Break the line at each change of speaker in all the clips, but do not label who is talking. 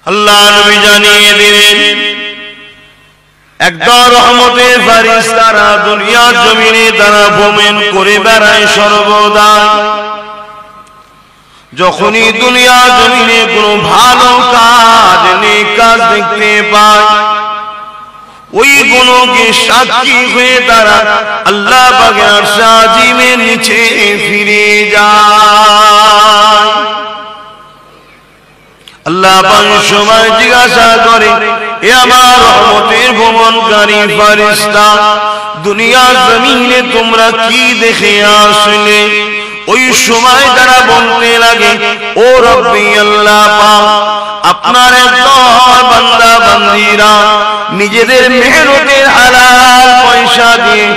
আল্লাহ নবী জানিয়ে দিলেন একদল রহমতের ফেরেশতারা দুনিয়ার জমিনে তারা ভ্রমণ করে বেড়ায় সর্বদা। যখনই দুনিয়ার জমিনে কোনো ভালো কাজ নেক কাজ দেখতে পায়, ওই গুণকে সাক্ষী হয়ে তারা আল্লাহ পাকের আরশ আজিমের নিচে ফিরে যায়। আল্লাহ পাক সময় জিজ্ঞাসা করে, এ আমার রহমতের ভ্রমণকারী ফেরেশতা, দুনিয়ার জমিনে তোমরা কি দেখে আসলে? ওই সময় তারা বলতে লাগে, ও রব্বি আল্লাহ পাক, আপনার একদল বান্দা বান্দীরা নিজেদের মেহনতের হালাল পয়সা দিয়ে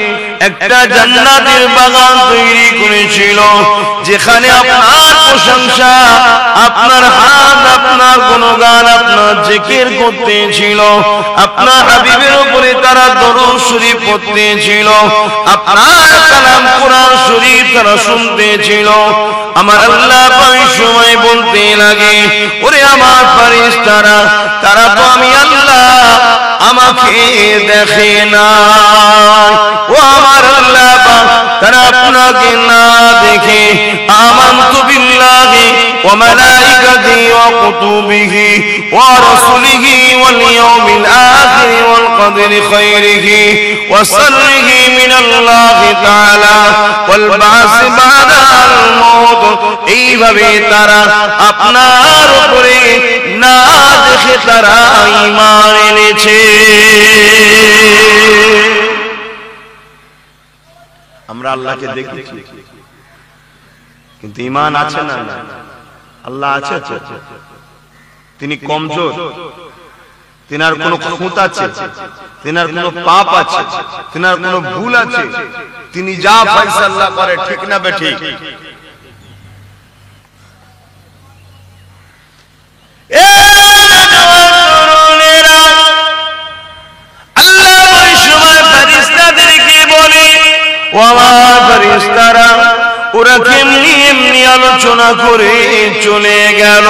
একটা জান্নাতের বাগান তৈরি করেছিল, যেখানে আপনার প্রশংসা, আপনার হাত, আপনার গুণগান, আপনার জিকির করতেছিল, আপনার হাবিবের উপরে তারা দরুদ শরীফ পড়তেছিল, আপনার কালাম কোরআন শরীফ তারা শুনতেছিল। আমার আল্লাহ ওই সময় বলতে লাগে, ওরে আমার ফেরেশতারা, তারা তো আমি আল্লাহ আমাকে দেখে না। ও আমার আল্লাহ পাক, তারা আপনাকে না দেখে আমানতু বিল্লাহি ওয়া মালাইকাতিহি ওয়া কুতুবিহি ওয়া রাসূলিহি ওয়াল ইয়াউমিল আখির ওয়াল কদরি খাইরিহি ওয়া শাররিহি মিনাল্লাহি তাআলা ওয়াল বা'স বা'দাল মাউত। এইভাবে তারা আপনার উপরে না দেখে তারা ঈমান এনেছে। আমরা আল্লাহকে দেখেছি, কিন্তু ঈমান আছে না? আল্লাহ আছে তো, তিনি কমজোর, তিনার কোনো খুঁত আছে, তিনার কোনো পাপ আছে, তিনার কোনো ভুল আছে, তিনি যা ফয়সালা করে ঠিক না বেঠিক? ওরা কেমনি এমনি আলোচনা করে চলে গেল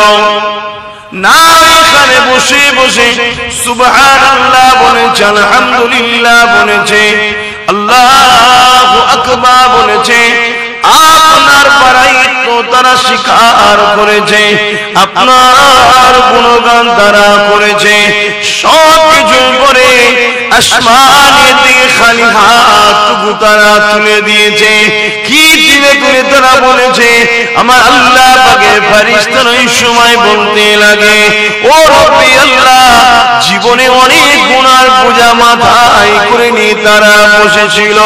না, এখানে বসে বসে সুবহানাল্লাহ বলেছে, আলহামদুলিল্লাহ বলেছে, আল্লাহু আকবার বলেছে, আপনার পারায়িত্ব তারা স্বীকার করেছে, আপনার গুণগান তারা করেছে, সব কিছু করে আসমানের দিকে খালি হাতটুকু তারা তুলে দিয়েছে। কি দিলে করে তারা বলেছে, আমার আল্লাহ পাকের ফেরেশতারা ওই সময় বলতে লাগে, ও রব্বি আল্লাহ, জীবনে অনেক গুনার বোঝা মাথায় করে নিয়ে তারা বসেছিল,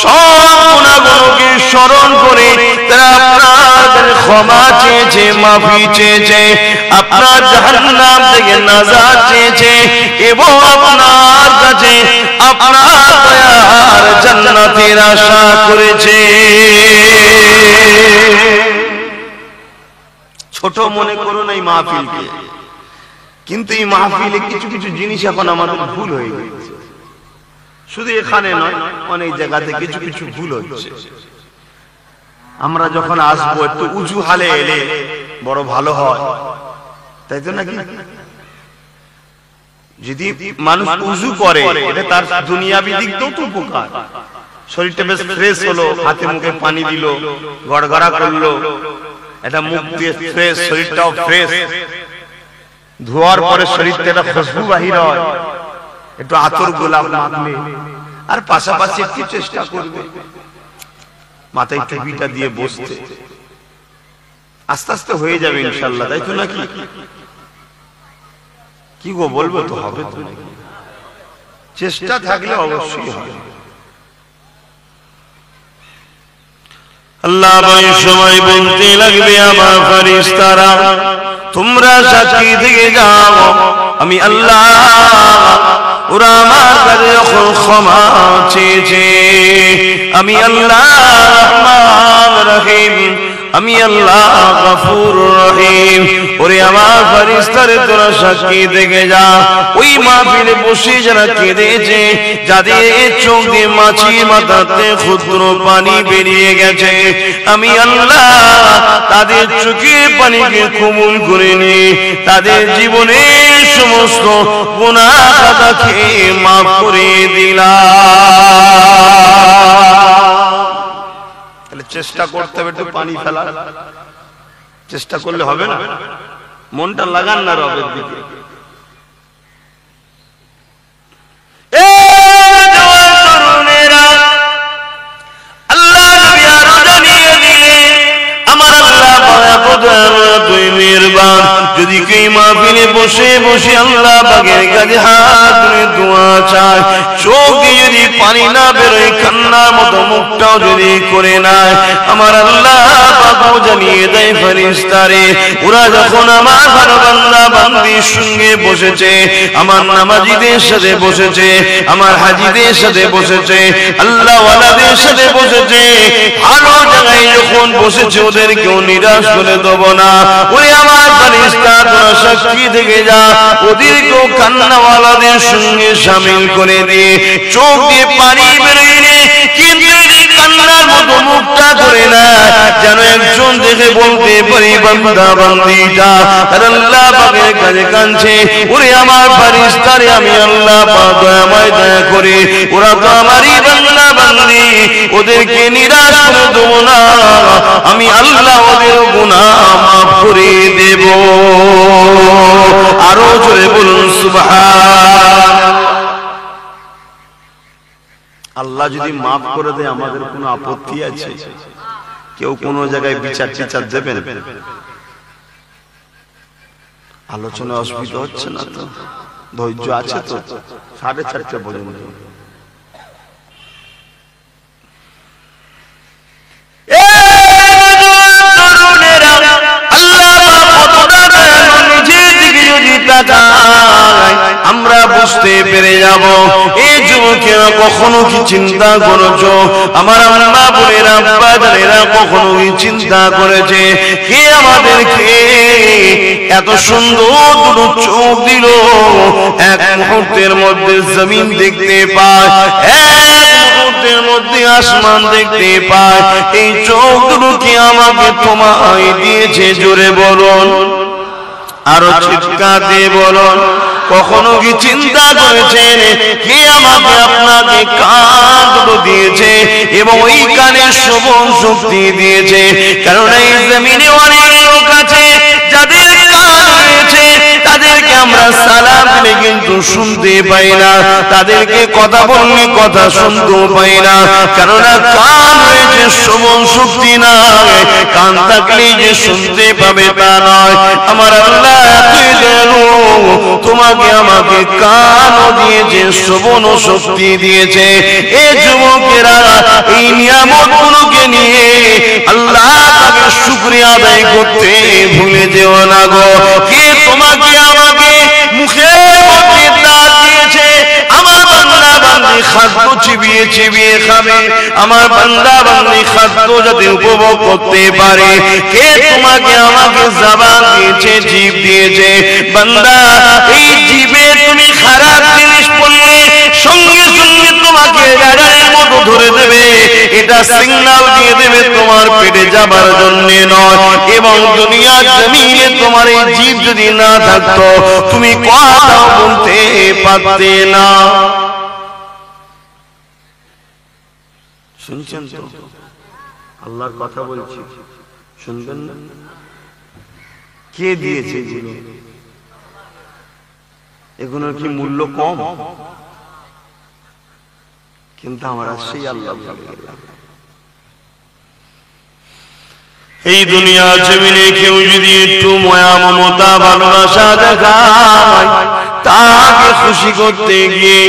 সব গুনাহগুলোকে স্মরণ করে তারা আপনার ক্ষমা চেয়েছে, মাফি চেয়েছে, আপনার জাহান্নাম থেকে নাজাত চেয়েছে, এবং আপনার কাছে আপনার দয়ার জান্নাতের আশা করেছে। ছোট মনে করুন এই মাহফিলকে, কিন্তু এই মাহফিলে কিছু কিছু জিনিস এখন আমাদের ভুল হয়ে গেছে। শুধু এখানে নয়, অনেক জায়গাতে কিছু কিছু ভুল হচ্ছে। আমরা যখন আসবো একটু উঁচু হালে এলে বড় ভালো হয়, তাই তো নাকি? যদি মানুষ উযু করে, এটা তার দুনিয়াবি দিক দিয়েও তো উপকার। শরীরটা বেশ ফ্রেশ হলো, হাতে মুখে পানি দিল, গড়গড়া করলো, এটা মুখ দিয়ে ফ্রেশ, শরীরটাও ফ্রেশ, ধোয়ার পরে শরীরটা একটা খুশবু বাহির হয়, একটু আতর গোলাপ মাখলে, আর পাশাপাশি একটু চেষ্টা করবে মাথায় টুপিটা দিয়ে বসতে, আস্তে আস্তে হয়ে যাবে ইনশাআল্লাহ, তাই তো নাকি? কি গো বলবো তো, হবে তো, চেষ্টা থাকলে অবশ্যই হবে। আল্লাহ ওই সময় বলতে লাগবে, আমার ফেরেশতারা তোমরা সাক্ষী থেকে যাও, আমি আল্লাহ, ওরা আমার কাছে যখন ক্ষমা চেয়েছে, আমি আল্লাহ রহমান রহিম আমি আল্লাহ গফুরুর রহিম। ওরে আমার ফেরেশতারে তোরা সাক্ষী থেকে যা, ওই মাহফিলে বসে যারা কেঁদেছে, যাদের চোখ দিয়ে মাছির মাথাতে ক্ষুদ্র পানি বেরিয়ে গেছে, আমি আল্লাহ তাদের চোখের পানিকে কবুল করে নিয়ে তাদের জীবনের সমস্ত গুনাহ খাতাকে মাফ করে দিলাম। তাহলে চেষ্টা করতে হবে একটু পানি ফেলার, চেষ্টা করলে হবে না, মনটা লাগান না রবের দিকে। যদি কেউ মাহফিলে বসে বসে আল্লাহ পাকের কাছে হাত তুলে দোয়া চায়, চোখ দিয়ে যদি পানি না বেরোয়, কান্নার মতো মুখটাও যদি করে নেয়, আমার আল্লাহ পাকও জানিয়ে দেয় ফেরেশতারে, ওরা যখন আমার ভালো বান্দা বান্দির সঙ্গে বসেছে, আমার নামাজীদের সাথে বসেছে, আমার হাজীদের সাথে বসেছে, আল্লাহ ওয়ালাদের সাথে বসেছে, ভালো জায়গায় যখন বসেছে, ওদেরকেও নিরাশ করে দেব না। ওরে আমার ফেরেশতা তোরা সাক্ষী থেকে যা, ওদেরকেও কান্নাওয়ালাদের সঙ্গে শামিল করে দিয়ে চোখ দিয়ে পানি বেরোয়, কিন্তু কান্নার মতো মুখটা করে না, যেন একজন দেখে বলতে পারি বান্দা বান্দিটা আল্লাহ পাকের কাছে কাঁদছে। ওরে আমার ফেরেশতারে আমি আল্লাহ পাক দয়াময় দয়া করে, ওরা তো আমারই বান্দা বান্দি, ওদেরকে নিরাশ করে দেব না, আমি আল্লাহ ওদের গুনাহ মাফ করে দেব। আরো জোরে বলুন সুবহানাল্লাহ। আল্লাহ যদি মাফ করে দেয় আমাদের কোনো আপত্তি আছে? কেউ কোন জায়গায় বিচার টিচার দেবেন? আলোচনা অসুবিধা হচ্ছে না তো? ধৈর্য আছে তো? 4:30 পর্যন্ত আমরা বুঝতে পেরে যাব। এই যুবকেরা কখনো কি চিন্তা করেছো, আমার আম্মা বোনেরা আব্বা জানেরা কখনো কি চিন্তা করেছে কে আমাদেরকে এত সুন্দর দুটো চোখ দিল, এক মুহূর্তের মধ্যে জমিন দেখতে পায়, এক মুহূর্তের মধ্যে আসমান দেখতে পায়, এই চোখ দুটো কি আমাকে তোমায় দিয়েছে? জোরে বলুন, আরো চিৎকার দিয়ে বলুন। কখনো কি চিন্তা করেছেন কে আমাকে আপনাকে কান দুটো দিয়েছে এবং ওই কানের শ্রবণ শক্তি দিয়েছে? কারণ এই জমিনে অনেক লোক আছে যাদের কান রয়েছে, তাদেরকে আমরা সালাম দিলে কিন্তু শুনতে পাই না, তাদেরকে কথা বললে কথা শুনতেও পাই না, কারণ কান রয়েছে শ্রবণ শক্তি না, কান থাকলেই যে শুনতে পাবে তা নয়। আমার আল্লাহ তোমাকে আমাকে কানও দিয়েছে, শ্রবণ শক্তি দিয়েছে। এই যুবকেরা এই নিয়ামতগুলোকে নিয়ে আল্লাহ তাকে শুকরিয়া আদায় করতে ভুলে যেও না গো। কে তোমাকে আমাকে মুখের মধ্যে দাঁত দিয়েছে, আমার বান্দা বান্দি খাদ্য চিবিয়ে চিবিয়ে খাবে, আমার বান্দা বান্দি খাদ্য যাতে উপভোগ করতে পারে। কে তোমাকে আমাকে জবান দিয়েছে, জিভ দিয়েছে, বান্দা এই জিভে তুমি খারাপ জিনিস পড়লে সঙ্গে সঙ্গে তোমাকে রাডারের মতো ধরে দেবে, এটা সিগন্যাল দিয়ে দেবে তোমার পেটে যাবার জন্য নয়। এবং দুনিয়ার জমিনে তোমার এই জিভ যদি না থাকতো তুমি কথা বলতে পারতে না। শুনছেন তো? আল্লাহর কথা বলছি, শুনবেন না? কে দিয়েছে এগুলোর কি মূল্য কম? কিন্তু আমরা সেই আল্লাহ এই দুনিয়া জমিনে কেউ যদি একটু মায়া মমতা ভালোবাসা দেখায়, তাকে খুশি করতে গিয়ে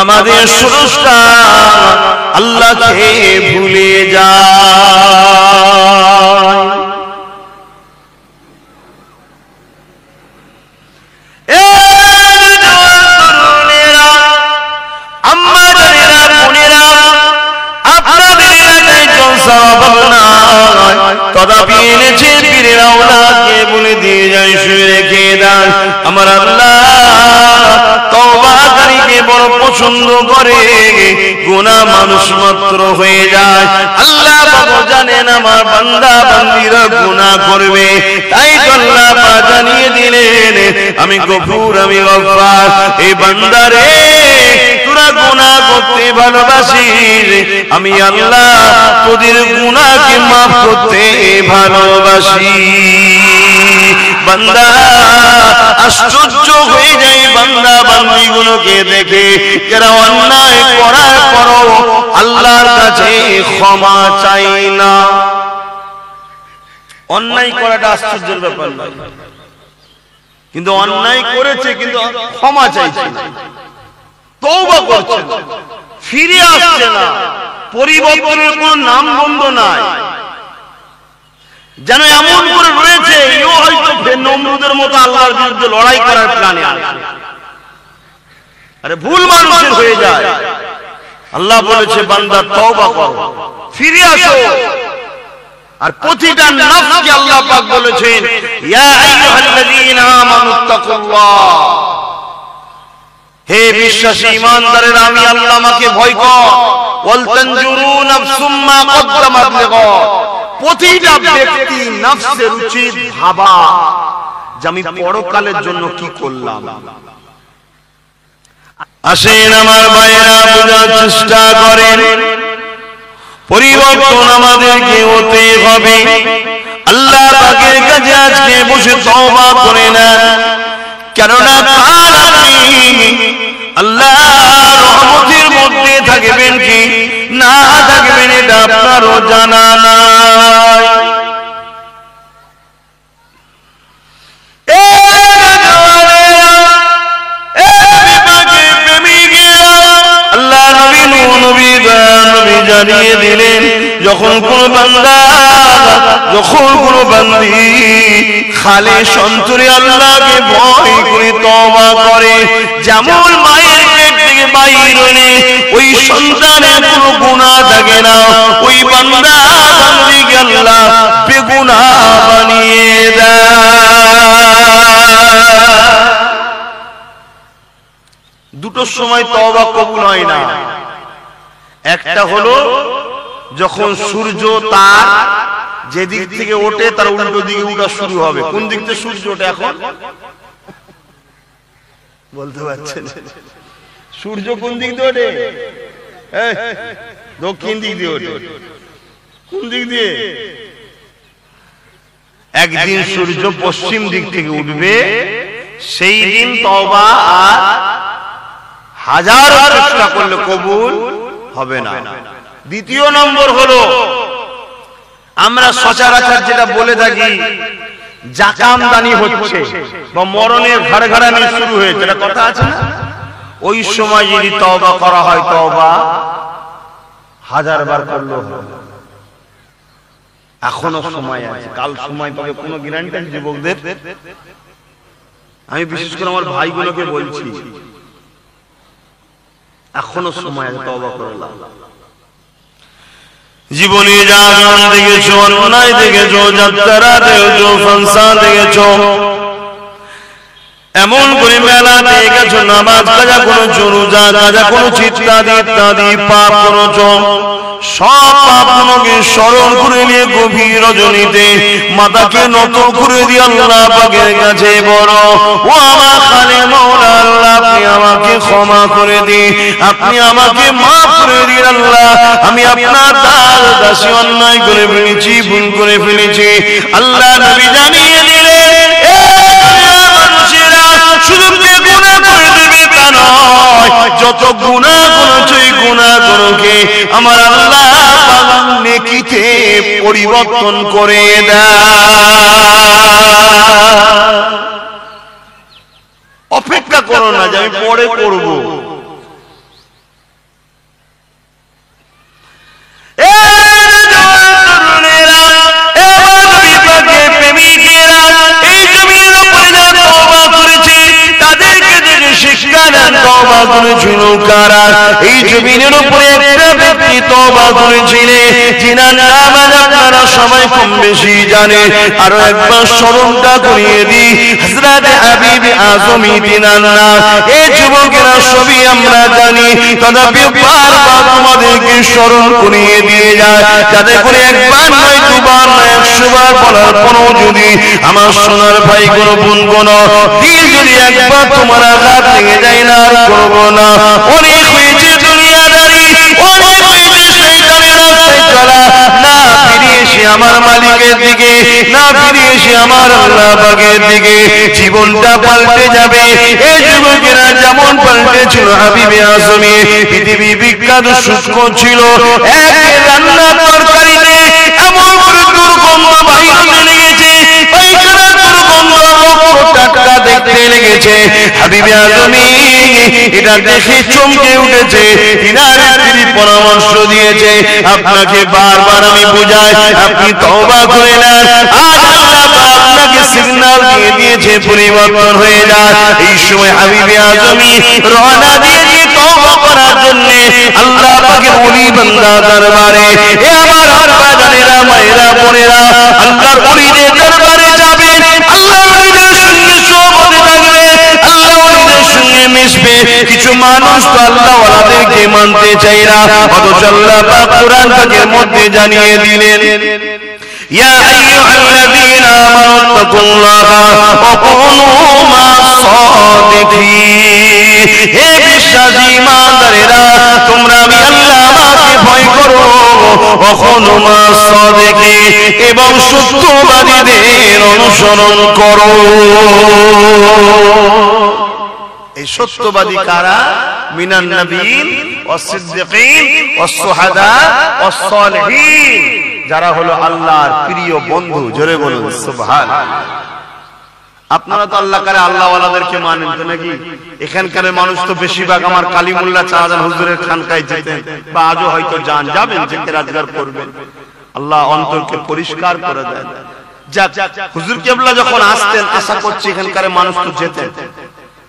আমাদের স্রষ্টা আল্লাহকে ভুলে যায়। তথাপি আমার আল্লাহ তওবাকারীকে বড় পছন্দ করে, গুনাহ মানুষ মাত্র হয়ে যায়। আল্লাহ পাক জানেন আমার বান্দা বান্দীরা গুনাহ করবে, তাই তো আল্লাহ পাক জানিয়ে দিলেন আমি গফুর, আমি গফফার। এই বান্দারে তোরা গুনাহ করতে ভালোবাসিস, আমি আল্লাহ তোদের গুনাহকে মাফ করতে ভালোবাসি। বান্দা আশ্চর্য হয়ে যায় বান্দা বান্দীগুলোকে দেখে, যারা অন্যায় করার পরও আল্লাহর কাছে ক্ষমা চায় না। অন্যায় করাটা আশ্চর্যের ব্যাপার নয়, কিন্তু অন্যায় করেছে কিন্তু ক্ষমা চাইছে না, তওবা করছে না, ফিরে আসছে না, পরিবর্তনের কোন নাম গন্ধ নাই। যেন এমন করে রয়েছে এও হয়তো নমরুদের মতো আল্লাহর বিরুদ্ধে লড়াই করার প্ল্যানে আছে। আরে ভুল মানুষের হয়ে যায়। আল্লাহ বলেছে বান্দা তওবা করো, ফিরে আসো। আর প্রতিটা নফসকে আল্লাহ পাক বলেছেন ইয়া আইয়ুহাল্লাযীনা আমানুত্তাকুল্লাহ, হে বিশ্বাসী ঈমানদারেরা আমি আল্লাহ আমাকে ভয় কর। ওয়াল তানজুরু নাফসুম মা কদ্দামাত লিগাদ, প্রতিটা ব্যক্তি নফসের উচিত ভাবা যে আমি পরকালের জন্য কি করলাম। আসেন আমার ভাইরা বোঝার চেষ্টা করেন, পরিবর্তন আমাদেরকে হতে হবে। আল্লাহ পাকের কাছে আজকে বসে তওবা করে না, কেননা কাল আপনি আল্লাহর রহমতের মধ্যে থাকবেন কি না থাকবেন এটা আপনারও জানা নাই। জানিয়ে দিলেন যখন কোন বান্দা, যখন কোন বান্দি খালিস অন্তরে আল্লাহকে ভয় করে তওবা করে, যেমন মায়ের পেট থেকে বাইর হলে ওই সন্তানের কোনো গুনাহ থাকে না, ওই বান্দা বান্দিকে আল্লাহ বেগুনাহ বানিয়ে দেয়। দুটো সময় তওবা কবুল হয় না। একটা হলো যখন সূর্য তার যেদিক থেকে ওঠে তার উল্টো দিকে উঠা শুরু হবে। কোন দিক থেকে সূর্য ওঠে এখন বলতে পারছেন? সূর্য কোন দিক দিয়ে ওঠে? দক্ষিণ দিক দিয়ে ওঠে। কোন দিক দিয়ে? একদিন সূর্য পশ্চিম দিক থেকে উঠবে, সেই দিন তওবা আর হাজার চেষ্টা করলে কবুল হবে না। দ্বিতীয় নম্বর হলো আমরা সচরাচর যেটা বলে থাকি জাকামদানি হচ্ছে বা মরণের ঘাড়ঘাড়ানি শুরু হয়েছে, এটা কথা আছে না? ওই সময় যদি তওবা করা হয় তওবা হাজার বার করলেও হবে। এখনো সময় আছে, কাল সময় পাবে কোনো গ্যারান্টি নেই যুবকদের। আমি বিশেষ করে আমার ভাইগুলোকে বলছি এখনো সময় আছে, তওবা করে নাও। জীবনে যা গান দেখেছো, অন্যায় দেখেছো, যাত্রা দেখেছো, ফাংশন দেখেছো, এমন করে মেলা দেখেছো, নামাজ কাজা করেছো, রোজা কাজা করেছো, ইত্যাদি ইত্যাদি পাপ করেছো, সব পাপগুলোকে স্মরণ করে নিয়ে গভীর রজনীতে মাথাকে নত করে দিয়ে আল্লাহ পাকের কাছে বলো, ও আমার খালে মাওলা আল্লাহ, আপনি আমাকে ক্ষমা করে দিন, আপনি আমাকে মাফ করে দিন আল্লাহ, আমি আপনার দাস দাসী, অন্যায় করে ফেলেছি, ভুল করে ফেলেছি। আল্লাহ নবী জানিয়ে দিলেন মানুষেরা শুধু গুনাহ করে দেবে তা নয়, যত গুনাহ করেছো এই গুনাহগুলোকে আমার আল্লাহ নেকিতে পরিবর্তন করে দেয়। অপেক্ষা করো না যে আমি পরে করব। শিক্ষা দেন তওবা করেছিল কারা? এই জমিনের উপরে একটা ব্যক্তি তওবা করেছিলে, জিনার নাম আপনারা সবাই কম বেশি জানেন। আরো একবার স্মরণটা করিয়ে দিই, হযরত হাবিব আজমি তিনার নাম। এই যুবকেরা সবই আমরা জানি, তথাপি বারবার তোমাদেরকে স্মরণ করিয়ে দিয়ে যায়, যাতে করে একবার নয় দুবার নয় 100 বার বলার পরও যদি আমার সোনার ভাই কোনো বোন কোনো দিল যদি একবার তোমার আঘাত লেগে যায় না আর করবো না। অনেক হয়েছে দুনিয়াদারি, অনেক হয়েছে শয়তানের রাস্তায় চলা, না ফিরে এসে আমার মালিকের দিকে, না ফিরে এসে আমার আল্লাহ পাকের দিকে জীবনটা পাল্টে যাবে। এই যুবকেরা যেমন পাল্টেছিল হাবিবে আজমি, পৃথিবী বিখ্যাত শুষ্ক ছিল, এক রান্না তরকারিতে এমন করে দুর্গন্ধ বাহির লেগেছে, পায়খানার দুর্গন্ধ টাটকা দেখতে লেগেছে। হাবিবে আজমি এটা দেখে চমকে উঠেছে, তিনি পরামর্শ দিয়েছে, আপনাকে বারবার আমি বুঝাই, আপনি তওবা করে নেন। আজ আল্লাহ আপনাকে সিগন্যাল দিয়ে দিয়েছে, পরিবর্তন হয়ে যায়। এই সময় হাবিবে আজমি রওনা দিয়েছে তওবা করার জন্য আল্লাহ পাকের ওলি বান্দা দরবারে। এ আমার আব্বাজানেরা, মায়েরা, বোনেরা, আল্লাহর ওলিদের দরবারে যাবে, আল্লাহর ওলিদের সঙ্গে সহবতে থাকবে, আল্লাহর ওলিদের সঙ্গে মিশবে। কিছু মানুষ তো আল্লাহ ওয়ালাদেরকে মানতে চায় না, অথচ আল্লাহ পাক কোরআন পাকের মধ্যে জানিয়ে দিলেন, ইয়া আইয়ুহাল্লাযীনা আমানুত্তাকুল্লাহা ওয়া কুনু মা'আস-সাদিকিন। হে বিশ্বাসী ঈমানদারেরা, তোমরা আমি আল্লাহ পাককে ভয় করো, ওয়া কুনু মা'আস-সাদিকিন, এবং সত্যবাদীদের অনুসরণ করো। এই সত্যবাদী কারা? মিনান নবীন ওয়াস সিদ্দিকিন ওয়াস শুহাদা ওয়াস সালিহিন, যারা হলো আল্লাহর প্রিয় বন্ধু। জোরে বলুন সুবহানাল্লাহ। আপনারা তো আল্লাহ কারে আল্লাহ ওয়ালাদেরকে মানেন তো নাকি? এখানকার মানুষ তো বেশিরভাগ আমার কালিমুল্লাহ চাঁদান হুজুরের খানকায় যেতেন, বা আজও হয়তো যাবেন, যে রাজগার করবেন। আল্লাহ অন্তরকে পরিষ্কার করে দেন। যাক, হুজুর কেবলা যখন আসতেন, আশা করছি এখানকার মানুষ তো যেতেন।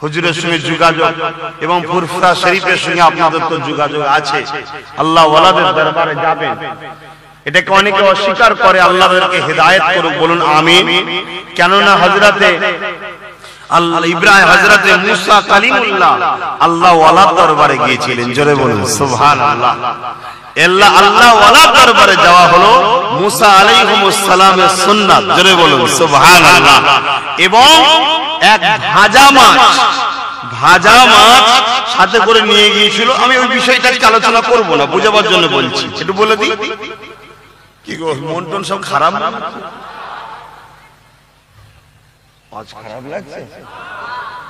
হুজুরের সঙ্গে যোগাযোগ এবং ফুরফুরা শরীফের সঙ্গে আপনাদের তো যোগাযোগ আছে। আল্লাহ ওয়ালাদের দরবারে যাবেন, এটাকে অনেকে অস্বীকার করে। আল্লাহকে হেদায়েত করুক, বলুন আমিন। কেননা হযরতে ইব্রাহিম, হযরতে মুসা কালিমুল্লাহ আল্লাহ ওয়ালার দরবারে গিয়েছিলেন। জোরে বলুন সুবহানাল্লাহ। আল্লাহ ওয়ালার দরবারে যাওয়া হলো মুসা আলাইহিস সালামের সুন্নাত। জোরে বলুন সুবহানাল্লাহ। এবং এক ভাজা মাছ সাথে করে নিয়ে গিয়েছিল। আমি ওই বিষয়টা আলোচনা করব না, বুঝাবার জন্য বলছি, একটু বলে দিই। কি গো, মন টন সব খারাপ না? আজ খারাপ লাগছে?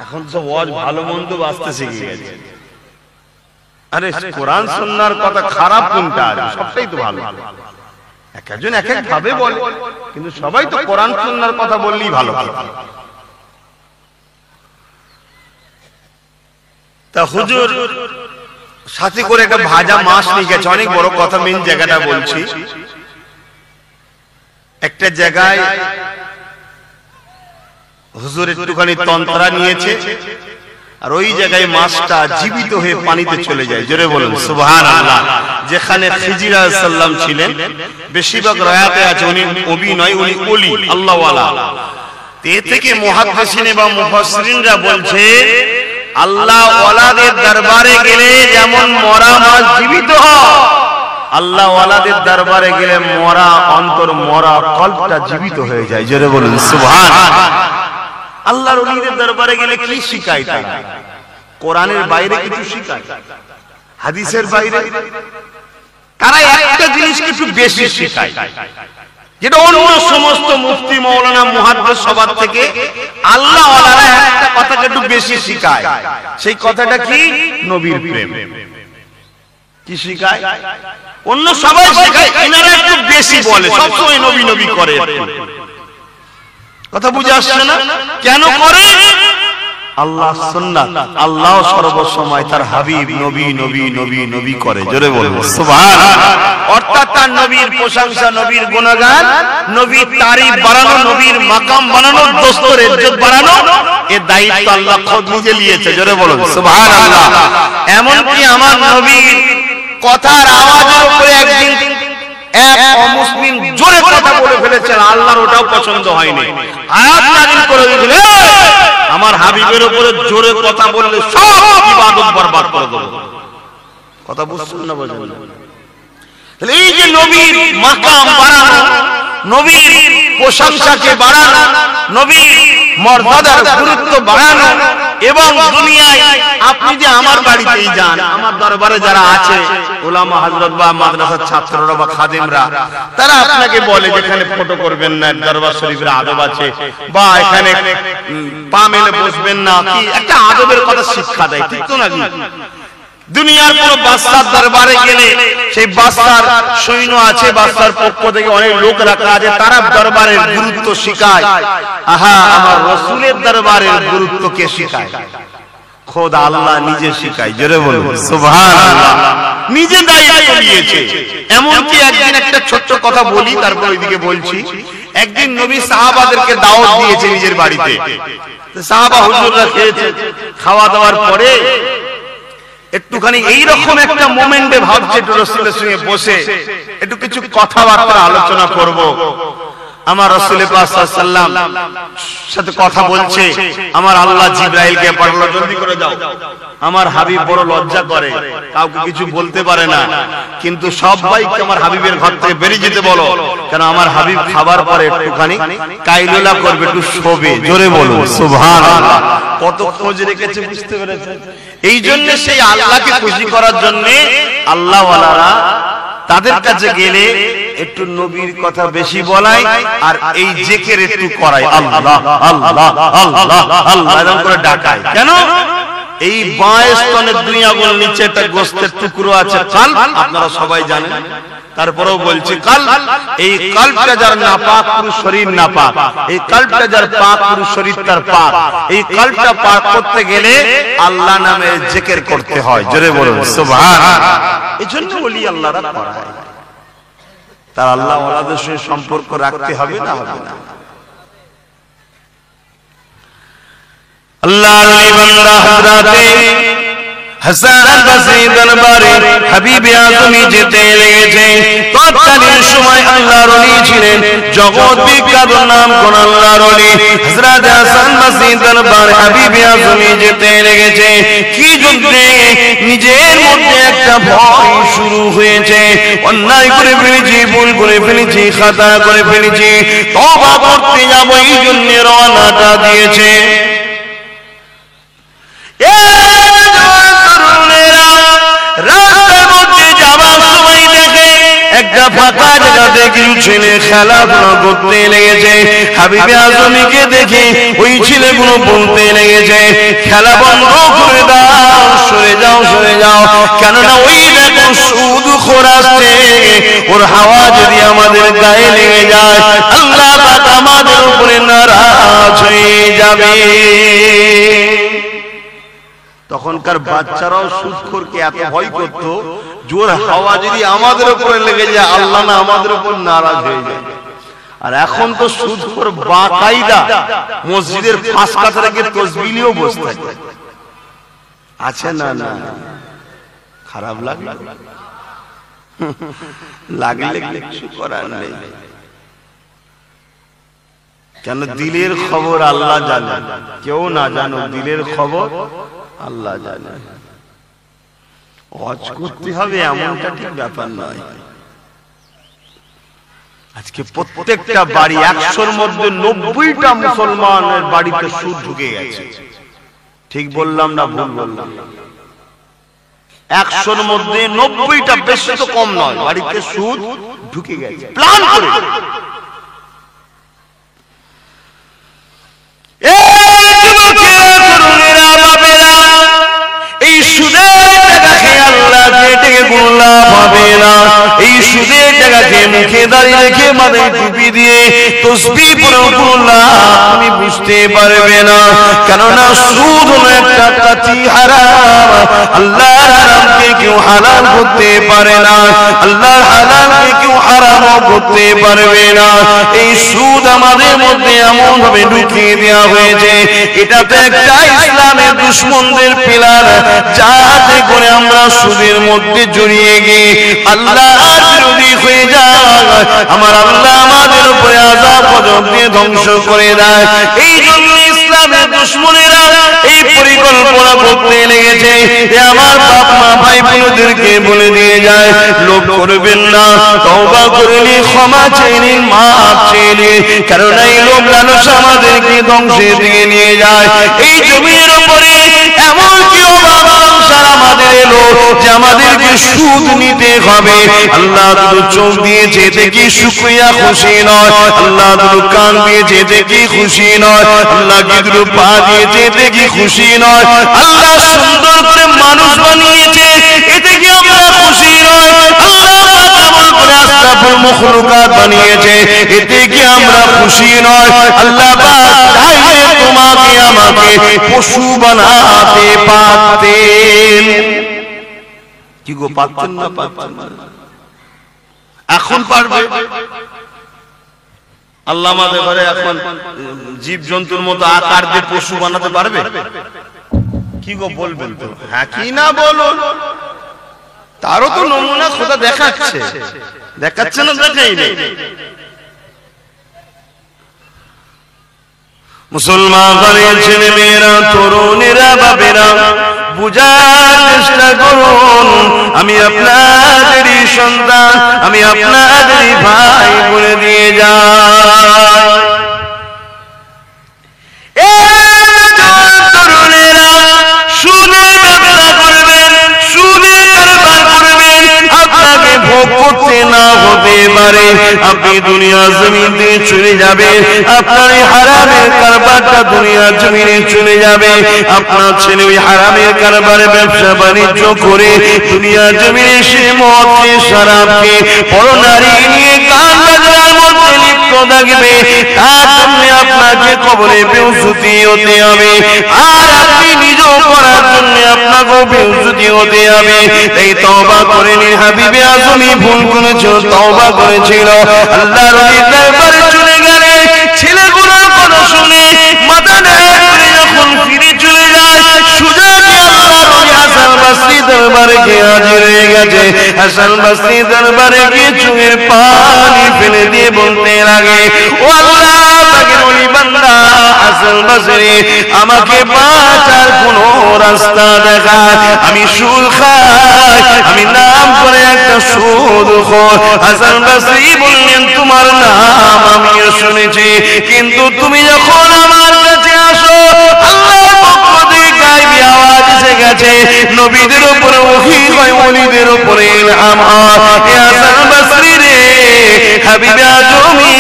এখন সব ওয়াজ ভালো মন্দ বাঁচতে শিখে গেছে। আরে কোরআন সুন্নাহর কথা খারাপ কোনটা? সবটাই তো ভালো। একজন এক এক ভাবে বলে, কিন্তু সবাই তো কোরআন সুন্নাহর কথা বললেই ভালো। তা হুজুর সাথে করে একটা ভাজা মাছ নিয়ে গেছে। অনেক বড় কথা, মেন জায়গাটা বলছি। একটা জায়গায় হুজুর একটুখানি তন্ত্রা নিয়েছে, আর ওই জায়গায় মাছটা জীবিত হয়ে পানিতে চলে যায়। জোরে বলুন সুবহানাল্লাহ। যেখানে খিজির আলাইহিস সালাম ছিলেন, বেশিরভাগ রায়াতে আছে উনি নবী নয়, উনি ওলি, আল্লাহ ওয়ালা। এ থেকে মুহাদ্দিসিন এবং মুফাসসিরিনরা বলছে, আল্লাহ ওয়ালাদের দরবারে গেলে যেমন মরা মাছ জীবিত হয়, আল্লাহ ওয়ালাদের দরবারে গেলে মরা অন্তর, মরা কলবটা জীবিত হয়ে যায়। জোরে বলুন সুবহানাল্লাহ। আল্লাহর ওলিদের দরবারে গেলে কি শিখায়? তারা কোরআনের বাইরে কিছু শিখায়, হাদিসের বাইরে তারা একটা জিনিস কিছু বেশি শিখায়, যেটা অন্য সমস্ত মুফতি মাওলানা মুহাদ্দিস সবার থেকে আল্লাহ ওয়ালারা একটা কথাকে একটু বেশি শিখায়। সেই কথাটা কি? নবীর প্রেম। কি শিখায়? অন্য সবাই শিখায়, এনারা একটু বেশি বলে, সবসময় নবী নবী করে। কথা বুঝে আসছে না? কেন করে? আল্লাহ সুন্নাত, আল্লাহ সর্বসময় তার হাবিব নবী নবী নবী নবী করে। জোরে বলুন সুবহানাল্লাহ। অর্থাৎ তার নবীর প্রশংসা, নবীর গুণগান, নবীর তারিফ বাড়ানো, নবীর মাকাম বানানো, দোস্তর ইজ্জত বাড়ানো, এর দায়িত্ব আল্লাহ খোদ নিজে নিয়েছে। জোরে বলুন সুবহানাল্লাহ। এমন কি আমার নবীর কথার আওয়াজের উপরে একদিন এক অমুসলিম জোরে কথা বলে ফেলেছেন, আল্লাহর ওটাও পছন্দ হয়নি, আয়াত নাযিল করে দিলেন আমার হাবিবের উপরে জোরে কথা বললে সব ইবাদত বরবাদ করে দেব। কথা বুঝছেন না? বুঝলেন? তাহলে এই যে নবীর মাকাম বাড়ানো, নবীর প্রশংসাকে বাড়ানো, নবীর মর্যাদার গুরুত্ব বাড়ানো, এবং দুনিয়ায় আপনি যে আমার বাড়িতেই যান, আমার দরবারে যারা আছে ওলামা হযরত বা মাদ্রাসার ছাত্ররা বা খাদেমরা, তারা আপনাকে বলে যেখানে ফটো করবেন না, দরবার শরীফের আদব আছে, বা এখানে পা মেলে বসবেন না, কি একটা আদবের কথা শিক্ষা দেয়, ঠিক তো নাকি? দুনিয়ার কোন বাদশার দরবারে গেলে সেই বাদশার সৈন্য আছে, বাদশার পক্ষ থেকে অনেক লোক রাখা আছে, তারা দরবারের গুরুত্ব শিখায়। আহা, আমার রাসূলের দরবারের গুরুত্ব কে শিখায়? খোদ আল্লাহ নিজে শিখায়। জোরে বলুন সুবহানাল্লাহ। নিজে দায়িত্ব নিয়েছে। এমনকি একদিন একটা ছোট্ট কথা বলি, তারপর ওইদিকে বলছি। একদিন নবী সাহাবাদেরকে দাওয়াত দিয়েছে নিজের বাড়িতে। সাহাবা হুজুররা খেয়েছে, খাওয়া দাওয়ার পরে একটুখানি এইরকম একটা মোমেন্টে ভাবছে একটু রাসূলের সঙ্গে বসে একটু কিছু কথাবার্তা আলোচনা করব। আমার রাসূল পাক সাল্লাল্লাহু আলাইহি ওয়াসাল্লাম সাথে কথা বলছে, আমার আল্লাহ জিবরাইলকে পাঠালো, জলদি করে যাও। আমার হাবিব বড় লজ্জা করে, কাউকে কিছু বলতে পারে না, কিন্তু সবাইকে আমার হাবিবের ঘর থেকে বেরিয়ে যেতে বলো, কারণ আমার হাবিব খাবার পরে একটুখানি কাইলুলা করবে, একটু শোবে। জোরে বলুন সুবহানাল্লাহ। কত খোঁজ রেখেছে, বুঝতে পেরেছেন? এই জন্য সেই আল্লাহকে খুশি করার জন্য আল্লাহ ওয়ালারা তাদের কাছে গেলে একটু নবীর কথা বেশি বলায়, আর এই জিকির একটু করায়, আল্লাহ আল্লাহ আল্লাহ আল্লাহ এরকম করে ডাকায়। কেন? এই বাঁয়ে স্তনের 2 আঙ্গুল নিচে একটা গোশতের টুকরো আছে, কাল, আপনারা সবাই জানেন, তারপরেও বলছি কাল। এই কালটা যার নাপাক, পুরো শরীর নাপাক। এই কালটা যার পাক, পুরো শরীর তার পাক। এই কালটা পাক করতে গেলে আল্লাহ নামে জিকির করতে হয়। জোরে বলুন সুবহানাল্লাহ। এজন্য ওলি আল্লাহরা করায়, তার আল্লাহ ওয়ালাদের সঙ্গে সম্পর্ক রাখতে হবে না, হবে না। আল্লাহর ওলি বান্দা হযরতে হাসান বসরি দরবারে হাবিবে আজমি যেতে লেগেছে। তৎকালীন সময় আল্লাহর ওলি ছিলেন জগৎ বিখ্যাত নাম কোন আল্লাহর ওলি হযরত হাসান বসরি দরবারে হাবিবে আজমি যেতে লেগেছে। কি যুদ্ধে নিজের মধ্যে একটা ভয় শুরু হয়েছে, অন্যায় করে ফেলেছি, ভুল করে ফেলেছি, খাতা করে ফেলেছি, তওবা করতে যাব, এই জন্য রওনাটা দিয়েছে। রাস্তার মধ্যে যাওয়ার সময় দেখে একটা ফাঁকা জায়গাতে কিছু ছেলে খেলাধুলা করতে লেগেছে। হাবিবে আজমিকে দেখে ওই ছেলেগুলো বলতে লেগেছে, খেলা বন্ধ করে দাও, সরে যাও, সরে যাও, কেননা ওই দেখো সুদখোর আসছে, ওর হাওয়া যদি আমাদের গায়ে লেগে যায় আল্লাহ পাক আমাদের উপরে নারাজ হয়ে যাবে। তখনকার বাচ্চারাও সুদখোরকে এত ভয় করত, জোর হাওয়া যদি আমাদের উপরে লেগে যায় আল্লাহ না আমাদের উপর নারাজ হয়ে যায়। আর এখন তো সুদখোর বাকায়দা মসজিদের পাঁচ কাতারে গিয়ে তাসবিহ নিয়েও বসে থাকে, আছে না? না, খারাপ লাগলো, লাগলে কিছু করার নেই। কেন? দিলের খবর আল্লাহ জানে, কেউ না জানো, দিলের খবর আল্লাহ জানে। ওয়াজ করতে হবে এমনটা ঠিক ব্যাপার নয়। আজকে প্রত্যেকটা বাড়ি 100-র মধ্যে 90টা মুসলমানের বাড়িতে সুদ ঢুকে গেছে। ঠিক বললাম না ভুল বললাম? 100-র মধ্যে 90টা, বেশি তো কম নয়, বাড়িতে সুদ ঢুকে গেছে প্ল্যান করে। এই সুদের টাকা খেয়ে আল্লাহ ডেকে কোনো লাভ হবে না। এই সুদের টাকা খেয়ে মুখে দাঁড়িয়ে রেখে মাথায় টুপি দিয়ে তাসবিহ পড়েও কোনো লাভ তুমি বুঝতে পারবে না, কেননা সুদ হলো একটা কাতি হারাম। আল্লাহর হারামকে কেউ হালাল করতে পারে না, আল্লাহর হালালকে কেউ হারামও করতে পারবে না। এই সুদ আমাদের মধ্যে এমন ভাবে ঢুকিয়ে দেওয়া হয়েছে, এটা তো একটা ইসলামের দুশমনদের পিলার, যাতে করে আমরা সুদের মধ্যে জড়িয়ে গিয়ে আল্লাহ বিরোধী হয়ে যায়, আমার আল্লাহ আমাদের উপরে আযাব গজব দিয়ে ধ্বংস করে দেয়। এই জন্য ইসলামের দুশমনেরা এই পরিকল্পনা করতে লেগেছে। আমার বাপ মা ভাই বোনদেরকে বলে দিয়ে যায়, লোভ করবেন না, তওবা করে নিন, ক্ষমা চেয়ে নিন, মাফ চেয়ে নিন, কারণ এই লোভ লালস আমাদেরকে ধ্বংসের দিকে নিয়ে যায়। এই জমির উপরে এমন কি অভাব সংসার আমাদের এলো যে আমাদেরকে সুদ নিতে হবে। আল্লাহ দুটো চোখ দিয়েছে দেখি শুকরিয়া খুশি নয়, আল্লাহ দুটো কান দিয়েছে দেখি খুশি নয়, আল্লাহ দুটো পা দিয়েছে দেখি খুশি নয়, আল্লাহ সুন্দর করে মানুষ বানিয়েছে এতে কি আমরা খুশি নয়, আল্লাহ কেমন করে আশরাফুল মাখলুকাত বানিয়েছে এতে কি আমরা খুশি নয়। আল্লাহ চাইলে তোমাকে আমাকে পশু বানাতে পারতেন, কি গো পারতেন না? পারতেন না, এখন পারবে। আল্লাহ আমাদের ঘরে এখন জীব জন্তুর মতো আকার দিয়ে পশু বানাতে পারবে? কি গো বলবেন তো? হ্যাঁ কি না বলুন, তারও তো নমুনা খোদা দেখাচ্ছে, দেখাচ্ছে না? দেখাই নেই। মুসলমান ঘরের ছেলে মেয়েরা, তরুণেরা, বাবেরা, বুঝার চেষ্টা করুন, আমি আপনাদেরই সন্তান, আমি আপনাদেরই ভাই বলে দিয়ে যাই। তরুণেরা সুদের ব্যবসা করবেন, সুদের কারবার করবেন, আপনাকে ভোগ করতে না হতে পারে, আপনি দুনিয়া জমিনে চলে যাবে, আপনার এই হারামের কারবারটা দুনিয়া জমিনে চলে যাবে। আপনার ছেলে ওই হারামের কারবারে ব্যবসা বাণিজ্য করে দুনিয়া জমিনে সে মদকে, শরাবকে, পরনারী নিয়ে গান বাজনার মধ্যে লিপ্ত থাকবে, তার জন্য আপনাকে কবরে বেউসুতি হতে হবে, আর আপনি নিজেও করার জন্য আপনাকেও বেউসুতি হতে হবে। তাই তওবা করে নিন। হাবিবে আজমি ভুল করেছিল, তওবা করেছিল, আল্লাহর ওলির দরবারে চলে গেলে ছেলে গুনার কথা শুনে মাথা নেড়ে করে যখন ফিরে চলে যায়, সুজা গিয়ে আল্লাহর ওলি হাসান বসরি দরবারে গিয়ে হাজির হয়ে গেছে। হাসান বসরি দরবারে গিয়ে চোখের পানি ফেলে দিয়ে বলতে লাগে, ও আল্লাহ পাকের ওলি বান্দা হাসান বসরি, আমাকে বাঁচার কোনো রাস্তা দেখা। আমি সুদ খাই, আমি নাম করে একটা সুদখোর। হাসান বসরি বললেন, তোমার নাম আমিও শুনেছি, কিন্তু তুমি যখন আমার কাছে আসো আল্লাহর পক্ষ থেকে গায়বী আওয়াজ এসে গেছে, নবীদের উপরে ওহী হয়, ওলিদের উপরে ইলহাম হয়। হে হাসান বসরি রে, হাবিবে আজমি,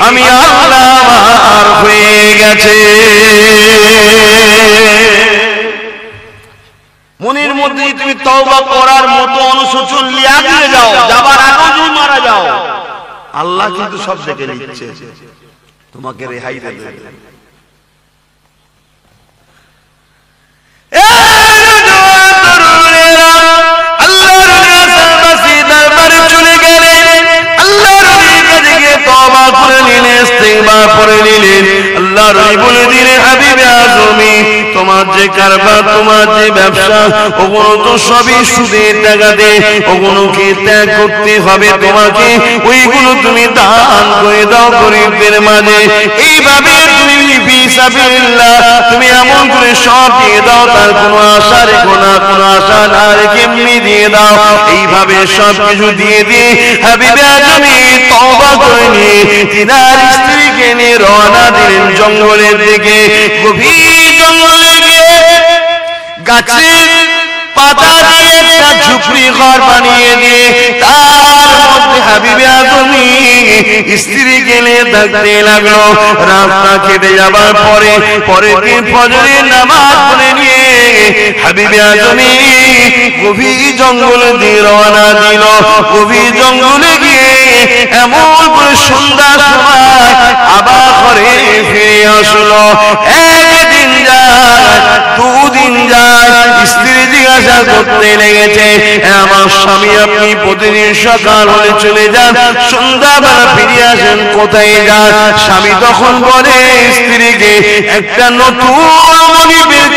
আমি আল্লাহ আমার হয়ে গেছে। মনের মধ্যে তুমি তওবা করার মতো অনুশোচন নিয়ে আগে যাও, যাবার আগেও যদি মারা যাও, আল্লাহ কিন্তু সব দেখে নিচ্ছে, তোমাকে রেহাই দেবে। তোমার যে কারবার, তোমার যে ব্যবসা, ওগুলো তো সবই সুদের টাকাতে, ওগুলোকে ত্যাগ করতে হবে তোমাকে, ওইগুলো তুমি দান করে দাও গরিবদের মাঝে। এইভাবে তুমি ফিসাবিলিল্লাহ তুমি এমন করে সব দিয়ে দাও, তার কোনো আশা রেখো না, কোনো আশা না রেখে এমনি দিয়ে দাও। এইভাবে সব কিছু দিয়ে দিয়ে হাবিবে আজমি তওবা করে নিয়ে তিনার স্ত্রীকে নিয়ে রওনা দিলেন জঙ্গলের দিকে। গভীর জঙ্গলে গিয়ে গাছের পাতা দিয়ে একটা ঝুপড়ি ঘর বানিয়ে দিয়ে তার মধ্যে হাবিবে আজমি স্ত্রীকে নিয়ে থাকতে লাগলো। রাতটা কেটে যাবার পরে পরের দিন ফজরের নামাজ পড়ে নিয়ে হাবিবে আজমি গভীর জঙ্গলে দিয়ে রওনা দিল। গভীর জঙ্গলে গিয়ে এমন করে সন্ধ্যার সময় আবার ঘরে ফিরে আসলো। একদিন যায়, দুদিন যায়, স্ত্রী জিজ্ঞাসা করতে লেগেছে, আমার স্বামী আপনি প্রতিদিন সকাল হলে চলে যান, সন্ধ্যাবেলা ফিরে আসেন, কোথায় যান? স্বামী তখন বলে স্ত্রীকে, একটা নতুন মনিবের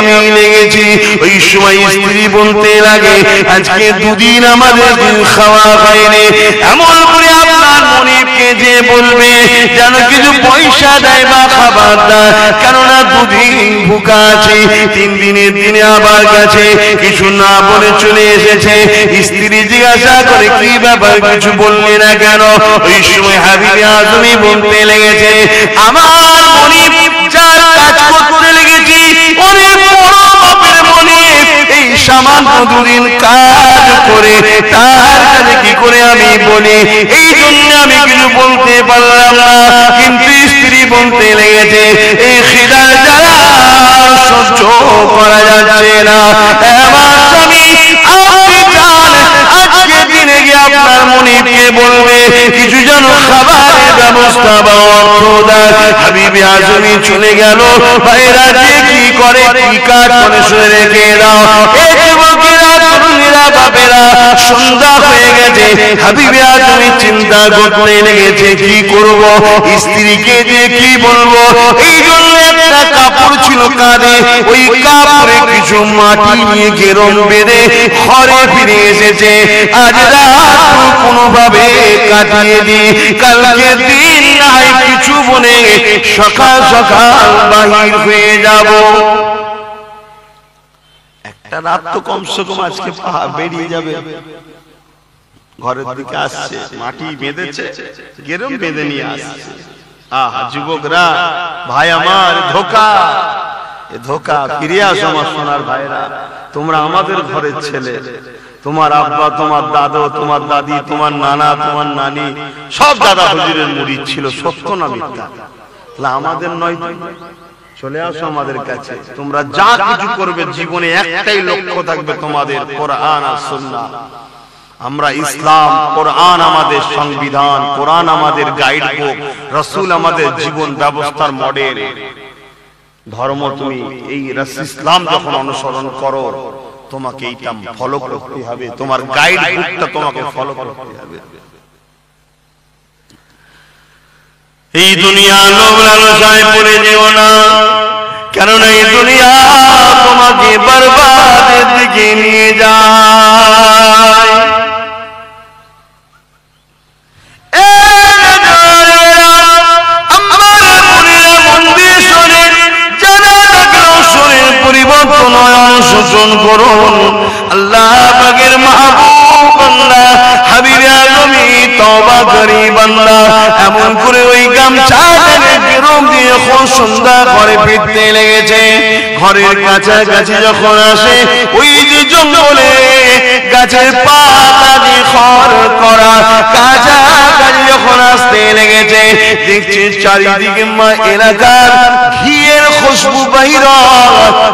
আমি লেগেছি। ওই সময় স্ত্রী বলতে লাগে আজকে দুদিন আমাদের খাওয়া হয়নি, এমন করে আপনার মনিবকে যে বলবে যেন কিছু পয়সা দেয় বা খাবার দেয়, কেননা দুদিন ভুকা আছে। 3 দিনের দিনে আবার গেছে, কিছু না বলে চলে এসেছে। স্ত্রী জিজ্ঞাসা করে কি ব্যাপার, কিছু বললে না কেন? ওই সময় হাবিবে আজমি বলতে লেগেছে আমার মনিব যার কাজ করতে লেগেছি অনেক বড় বাপের মনিব, এই সামান্য দুদিন কাজ করে তার কাছে কি করে আমি বলি, এই জন্য আমি কিছু বলতে পারলাম না। কিন্তু স্ত্রী বলতে লেগেছে এই খিদা জ্বালা সহ্য করা যাচ্ছে না। আমার স্বামী আপনি চান আজকে দিনে গিয়ে আপনার মনিবকে বলবে কিছু যেন খাবারের ব্যবস্থা বা অর্থ দেয়। হাবিবে আজমি চলে গেল। ভাইরা যে কি করে কি কাজ করে শুনে রেখে দাও। এই যুবকেরা তরুণীরা বাপেরা সন্ধ্যা হয়ে গেছে, হাবিবে আজমি চিন্তা করতে লেগেছে কি করব, স্ত্রীকে যে কি বলবো। এই জন্য একটা কাপড় ছিল কাঁধে, ওই কাপড়ে কিছু মাটি নিয়ে গেরম বেঁধে ঘরে ফিরে এসেছে। আজ রাত কোনোভাবে কাটিয়ে দিই, কালকে দিন নাই কিছু বলে সকাল সকাল বাহির হয়ে যাব। একটা রাত তো কমসে কম আজকে বেরিয়ে যাবে। ঘরের দিকে আসছে, মাটি বেঁধেছে, গেরম বেঁধে নিয়ে আসছে। আহা যুবকরা, ভাই আমার, ধোকা, এ ধোকা। ফিরে আসো আমার সোনার ভাইরা, তোমরা আমাদের ঘরের ছেলে। তোমার আব্বা, তোমার দাদু, তোমার দাদি, তোমার নানা, তোমার নানি সব দাদা হুজুরের মুরিদ ছিল। সত্য না মিথ্যা? আমাদের নয়। চলে আসো আমাদের কাছে। তোমরা যা কিছু করবে জীবনে একটাই লক্ষ্য থাকবে তোমাদের, কোরআন আর সুন্নাহ। আমরা ইসলাম, কোরআন আমাদের সংবিধান, কোরআন আমাদের গাইড বুক, রাসূল আমাদের জীবন ব্যবস্থার মডেল। ধর্ম তুমি এই ইসলাম যখন অনুসরণ করো তোমাকে এইটা ফলো করতে হবে, তোমার গাইড বুকটা তোমাকে ফলো করতে হবে। এই দুনিয়া লোভ লালসায় পড়ে যেও না, কেননা এই দুনিয়া তোমাকে বরবাদের দিকে নিয়ে যায়। পরিবর্তন অনুশোচন করুন। আল্লাহ পাকের মাহবুব বান্দা হাবিবে আজমি তওবা করি বান্দা এমন করে ওই গামছা গেরম দিয়ে সন্ধ্যা ঘরে ফিরতে লেগেছে। ঘরের কাছাকাছি যখন আসে ওই যে জঙ্গলে গাছের পাতা দিয়ে খড় করা কাছাকাছি যখন আসতে লেগেছে, দেখছে চারিদিকে মা এলাকার ঘিয়ের খুশবু বাহির।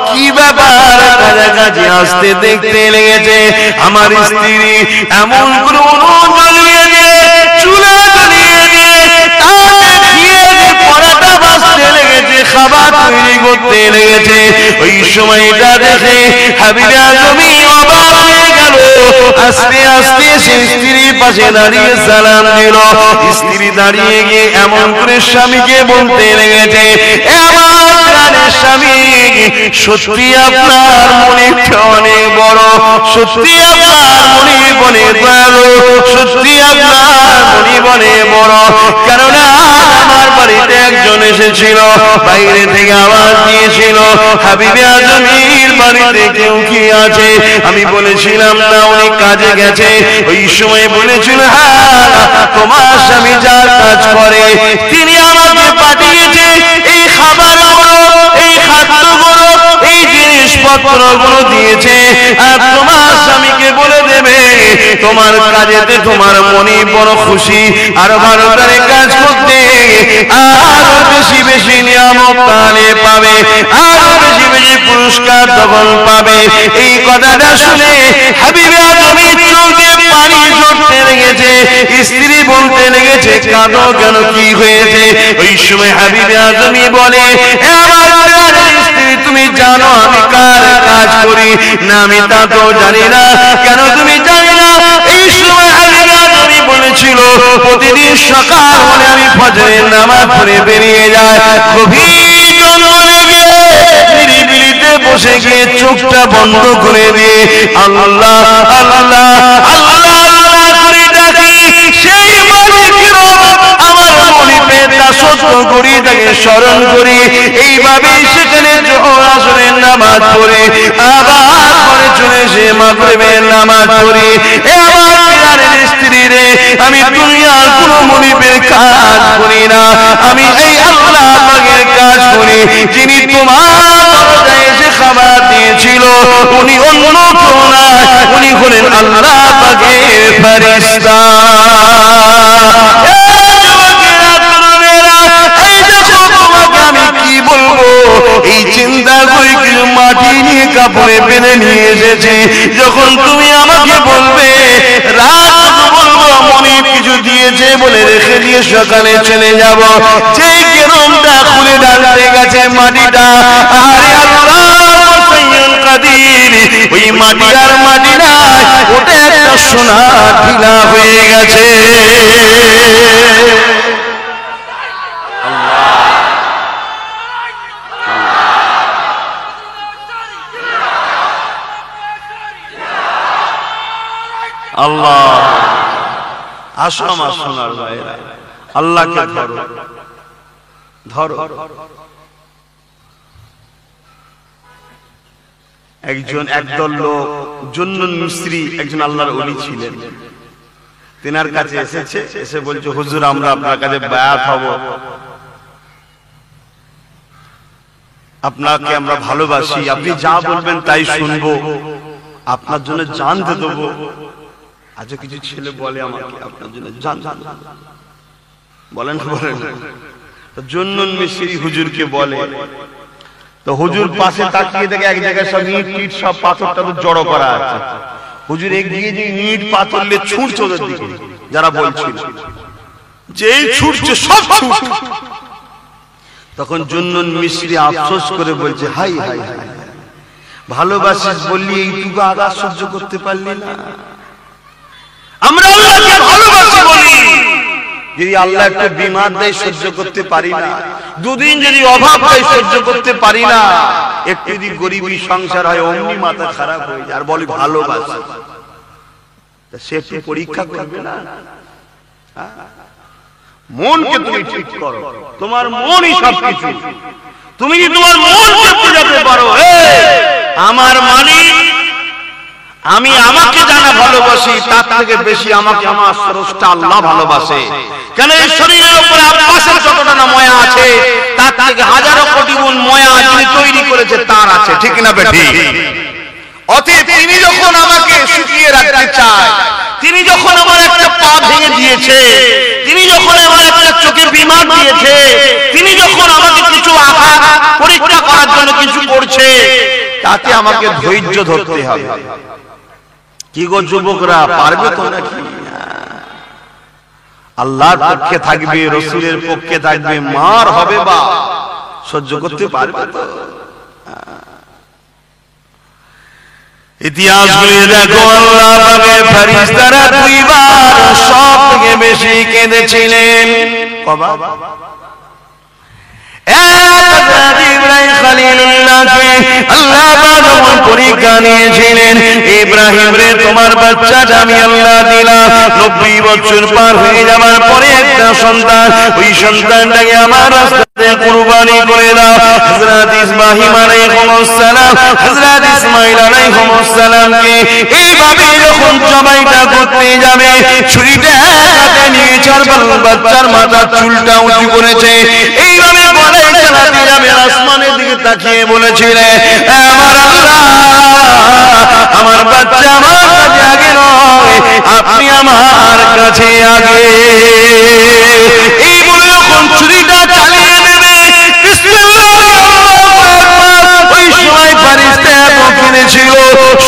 কি ব্যাপার, কাছাকাছি আসতে দেখতে লেগেছে আমার স্ত্রী এমন করে উনুন জ্বালিয়ে দিয়ে চুলা জ্বালিয়ে দিয়ে তাতে ঘিয়ের পরাটা ভাজতে লেগেছে, খাবার তৈরি করতে লেগেছে। ওই সময়টা দেখে হাবিবে আজমি অবাক হয়ে গেল। আস্তে আস্তে সে স্ত্রীর পাশে দাঁড়িয়ে সালাম দিল। স্ত্রী দাঁড়িয়ে গিয়ে এমন করে স্বামীকে বলতে লেগেছে, আমার স্বামী সত্যি আপনার মনিবটা অনেক বড়, সত্যি আপনার মনিব অনেক ভালো, সত্যি আপনার মনিব অনেক বড়। কেননা আমার বাড়িতে একজন এসেছিল, বাইরে থেকে আওয়াজ দিয়েছিল হাবিবে আজমির বাড়িতে কেউ কি আছে? আমি বলেছিলাম না, উনি কাজে গেছে। ওই সময় বলেছিল হ্যাঁ, তোমার স্বামী যার কাজ করে তিনি আমাকে পাঠিয়েছে এই খাবারগুলো, এই খাদ্যগুলো, এই জিনিসপত্রগুলো দিয়েছে। আর তোমার স্বামীকে বলে দেবে তোমার কাজেতে তোমার মনে বড় খুশি, আর ভালো করে কাজ করতে আরো বেশি বেশি নিয়ামত তাহলে পাবে, আরো বেশি বেশি পুরস্কার তখন পাবে। এই কথাটা শুনে হাবিবে আজমি চোখে পানি ঝরতে লেগেছে। স্ত্রী বলতে লেগেছে কাঁদো কেন, কি হয়েছে? ওই সময় হাবিবে আজমি বলে আমার স্ত্রী তুমি জানো আমি কার কাজ করি? না আমি তা তো জানি না। কেন তুমি জানি না? এই সময় হাবিবে আজমি বলেছিল প্রতিদিন সকাল হলে আমি ফজরের নামাজ পড়ে বেরিয়ে যাই, গভীর জঙ্গলে গিয়ে নিরিবিলিতে বসে গিয়ে চোখটা বন্ধ করে দিয়ে আল্লাহ আল্লাহ আল্লাহ আল্লাহ করে ডাকি, সেই মালিকের আমার মনিবে দাসত্ব করি, তাকে স্মরণ করি। এইভাবে সেখানে জোহর আসরের নামাজ পড়ে আবার পরে চলে এসে মাগরিবের নামাজ পড়ি। এ আমার প্রিয় স্ত্রী রে, আমি দুনিয়ার কোন মনিবের কাজ করি না, আমি এই আল্লাহ পাকের কাজ করি। যিনি তোমার দরজায় এসে খাবার দিয়েছিল উনি অন্য কেউ না, উনি হলেন আল্লাহ পাকের ফেরেশতা। আমি কি বলবো, এই চিন্তা করে কিছু মাটি নিয়ে কাপড়ে বেঁধে নিয়ে এসেছি। যখন তুমি আমাকে বলবে রাত বলবো মনিব কিছু দিয়েছে বলে রেখে দিয়ে সকালে চলে যাব, যে কেরমটা খুলে ডালতে গেছে মাটিটা, আরে আল্লাহ কাদির, ওই মাটি আর মাটি না, ওটা একটা সোনা ঢিলা হয়ে গেছে।
আল্লাহ, আসো আমার সোনার ভাইরা, আল্লাহকে ধরো ধরো। একদল লোক জুন্নুন মিস্ত্রি একজন আল্লাহর ওলি ছিলেন, তেনার কাছে এসেছে, এসে বলছে হুজুর আমরা আপনার কাছে বায়াত হব, আপনাকে আমরা ভালোবাসি, আপনি যা বলবেন তাই শুনবো, আপনার জন্য জান দিয়ে দেবো। আজ কিছু ছেলে বলে আমাকে আপনার জন্য জান বলেন বলেন, জুন্নুন মিস্ত্রি হুজুরকে বলে, তো হুজুর পাশে তাকিয়ে দেখে এক জায়গায় সব ইট টিট সব পাথরটা তো জড়ো করা আছে। হুজুর এগিয়ে যে ইট পাথর নিয়ে ছুটছে ওদের দিকে, যারা বলছিল যেই ছুটছে সব ছুট। তখন জুন্নুন মিস্ত্রি আফসোস করে বলছে হাই হাই হাই, ভালোবাসিস বললি এইটুকু আঘাত সহ্য করতে পারলি না। আমরা আল্লাহকে ভালোবাসি বলি, যদি আল্লাহ একটা বিমার দেয় সহ্য করতে পারি না, দুদিন যদি অভাব দেয় সহ্য করতে পারি না, একটু যদি গরিবী সংসার হয় অমনি মাথা খারাপ হয়ে যায়, আর বলি ভালোবাসি। সে একটু পরীক্ষা করবে না, মনকে তুমি ঠিক করো, তোমার মনই সবকিছু। তুমি যদি তোমার মনকে বোঝাতে পারো আমার মালিক, আমি আমাকে জানা ভালোবাসি, তার থেকে বেশি আমাকে আমার স্রষ্টা আল্লাহ ভালোবাসে। কেন এই শরীরের উপরে আব্বাসের যতটা না ময়া আছে, তার থেকে হাজারো কোটি গুণ ময়া যিনি তৈরি করেছে তার আছে, ঠিক না বেটি? অতএব তিনি যখন আমাকে শুকিয়ে রাখতে চায়, তিনি যখন আমার একটা পা ভেঙে দিয়েছে, তিনি যখন আমার একটা চোখে বিমার দিয়েছে, তিনি যখন আমাকে কিছু আঘাত পরীক্ষা করার জন্য কিছু করছে, তাতে আমাকে ধৈর্য ধরতে হবে। কি গো যুবকরা, পারবে তো নাকি? আল্লাহর পক্ষে থাকবে, রাসূলের পক্ষে থাকবে, মার হবে বা সহ্য করতে পারবে তো? ইতিহাস গুলি দেখো, আল্লাহ পাকের ফেরেশতারা দুইবার সব থেকে বেশি কেঁদেছিলেন। কবার? ইব্রাহিম খলিলুল্লাহকে আল্লাহ পাক যখন পরীক্ষা নিয়েছিলেন, ইব্রাহিম রে তোমার বাচ্চাটা আমি আল্লাহ দিলাম, 90 বছর পার হয়ে যাওয়ার পরে একটা সন্তান, ওই সন্তানটাকে আমার রাস্তাতে কুরবানি করে দাও। হযরত ইব্রাহিম আলাইহিস সালাম হযরত ইসমাঈল আলাইহিস সালামকে এইভাবে যখন জবাইটা করতে যাবে, ছুরিটা হাতে নিয়ে চারবার বাচ্চার মাথার চুলটা উঁচু করেছে, এইভাবে বলে চালাতে যাবে, আসমানের দিকে তাকিয়ে বলেছিলেন আমার আল্লাহ, আমার বাচ্চা আমার কাছে আগে নয়, আপনি আমার কাছে আগে। এই বলে যখন ছুরিটা চালিয়ে দেবে, ওই সময় ফারিস্তা এত কেঁদেছিল,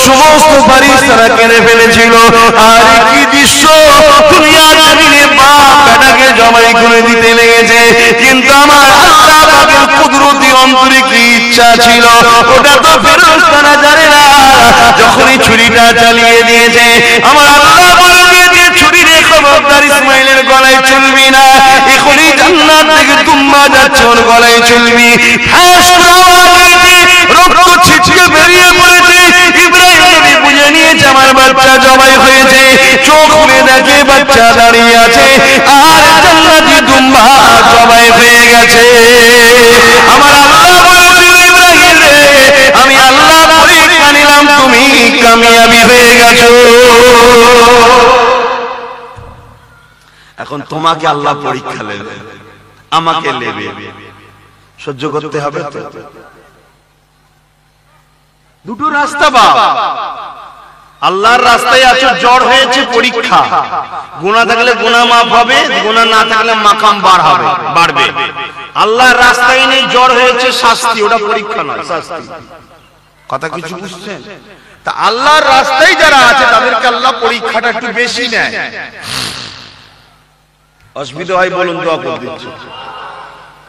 সমস্ত ফারিস্তারা কেঁদে ফেলেছিল। আর কি দৃশ্য, দুনিয়ার জমিনে বাপ বেটাকে জবাই করে দিতে লেগেছে, কিন্তু আমার আল্লাহ পাকের কুদরতি অন্তরে কি ইচ্ছা ছিল ওটা তো ফেরেশতারা জানে না। যখনই ছুরিটা চালিয়ে দিয়েছে, আমার আল্লাহ বলে দিয়েছে ছুরি রে খবরদার ইসমাঈলের গলায় চলবি না, এখনই জান্নাত থেকে তুম্বা যাচ্ছে ওর গলায় চলবি। রক্ত ছিটকে
পাকের বাচ্চা জবাই হয়েছে, চোখ খুলে দেখে বাচ্চা দাঁড়িয়ে আছে, আর জান্নাতি দুম্বা জবাই হয়ে গেছে। আমার আল্লাহ বলেছিল, ইব্রাহিম রে, আমি আল্লাহ পরীক্ষা নিলাম, তুমি কামিয়াবি হয়ে গেছো।
এখন তোমাকে আল্লাহ পরীক্ষা নেবে, আমাকে নেবে, সহ্য করতে হবে তো। দুটো রাস্তা বাবা, আল্লাহর রাস্তায় আছো, জ্বর হয়েছে পরীক্ষা, গুনাহ থাকলে গুনাহ মাফ হবে, গুনাহ না থাকলে মাকাম বাড়বে। আল্লাহর রাস্তায় নেই, জ্বর হয়েছে শাস্তি, ওটা পরীক্ষা নয়, শাস্তি। কথা কিছু বুঝছেন? তা আল্লাহর রাস্তায় যারা আছে তাদেরকে আল্লাহ পরীক্ষাটা একটু বেশি নেয়। অসুবিধা হয় বলুন, দোয়া করে দিচ্ছি।